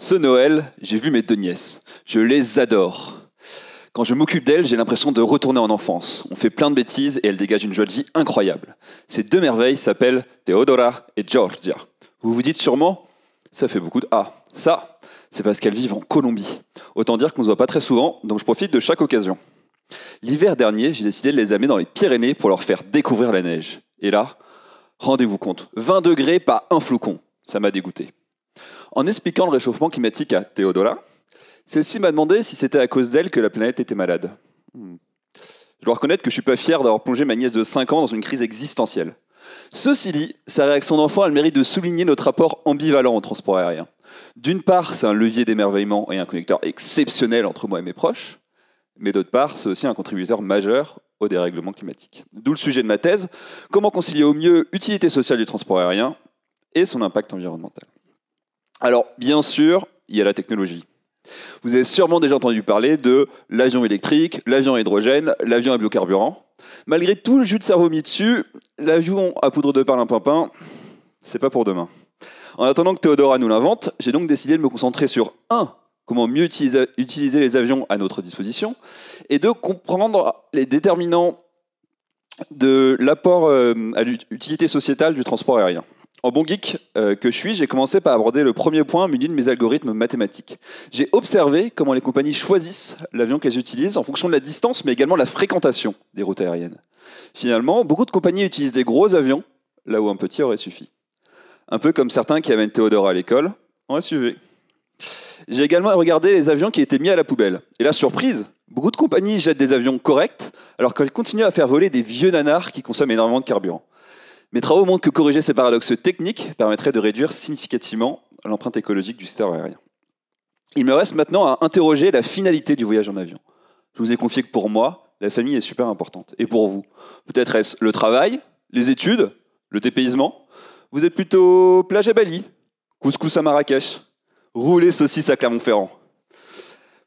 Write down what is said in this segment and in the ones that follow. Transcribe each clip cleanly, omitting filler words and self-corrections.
Ce Noël, j'ai vu mes deux nièces. Je les adore. Quand je m'occupe d'elles, j'ai l'impression de retourner en enfance. On fait plein de bêtises et elles dégagent une joie de vie incroyable. Ces deux merveilles s'appellent Theodora et Georgia. Vous vous dites sûrement, ça fait beaucoup de A. Ça, c'est parce qu'elles vivent en Colombie. Autant dire qu'on ne se voit pas très souvent, donc je profite de chaque occasion. L'hiver dernier, j'ai décidé de les amener dans les Pyrénées pour leur faire découvrir la neige. Et là, rendez-vous compte, 20 degrés, pas un flocon. Ça m'a dégoûté. En expliquant le réchauffement climatique à Theodora, celle-ci m'a demandé si c'était à cause d'elle que la planète était malade. Je dois reconnaître que je suis pas fier d'avoir plongé ma nièce de 5 ans dans une crise existentielle. Ceci dit, sa réaction d'enfant a le mérite de souligner notre rapport ambivalent au transport aérien. D'une part, c'est un levier d'émerveillement et un connecteur exceptionnel entre moi et mes proches, mais d'autre part, c'est aussi un contributeur majeur au dérèglement climatique. D'où le sujet de ma thèse, comment concilier au mieux l'utilité sociale du transport aérien et son impact environnemental. Alors, bien sûr, il y a la technologie. Vous avez sûrement déjà entendu parler de l'avion électrique, l'avion à hydrogène, l'avion à biocarburant. Malgré tout le jus de cerveau mis dessus, l'avion à poudre de perlimpinpin, c'est pas pour demain. En attendant que Theodora nous l'invente, j'ai donc décidé de me concentrer sur 1. Comment mieux utiliser les avions à notre disposition, et 2. Comprendre les déterminants de l'apport à l'utilité sociétale du transport aérien. En bon geek que je suis, j'ai commencé par aborder le premier point muni de mes algorithmes mathématiques. J'ai observé comment les compagnies choisissent l'avion qu'elles utilisent en fonction de la distance, mais également de la fréquentation des routes aériennes. Finalement, beaucoup de compagnies utilisent des gros avions, là où un petit aurait suffi. Un peu comme certains qui amènent Theodora à l'école en SUV. J'ai également regardé les avions qui étaient mis à la poubelle. Et là, surprise, beaucoup de compagnies jettent des avions corrects, alors qu'elles continuent à faire voler des vieux nanars qui consomment énormément de carburant. Mes travaux montrent que corriger ces paradoxes techniques permettrait de réduire significativement l'empreinte écologique du secteur aérien. Il me reste maintenant à interroger la finalité du voyage en avion. Je vous ai confié que pour moi, la famille est super importante. Et pour vous, peut-être est-ce le travail, les études, le dépaysement? Vous êtes plutôt plage à Bali, couscous à Marrakech, rouler saucisse à Clermont-Ferrand.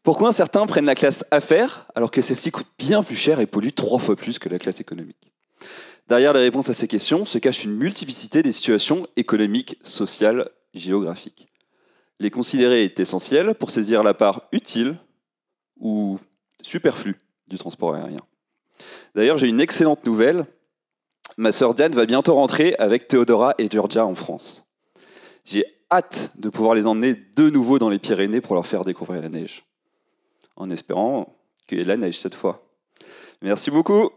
Pourquoi certains prennent la classe affaires alors que celle-ci coûte bien plus cher et pollue 3 fois plus que la classe économique? Derrière les réponses à ces questions se cache une multiplicité des situations économiques, sociales, géographiques. Les considérer est essentiel pour saisir la part utile ou superflue du transport aérien. D'ailleurs, j'ai une excellente nouvelle. Ma sœur Diane va bientôt rentrer avec Theodora et Georgia en France. J'ai hâte de pouvoir les emmener de nouveau dans les Pyrénées pour leur faire découvrir la neige. En espérant qu'il y ait de la neige cette fois. Merci beaucoup.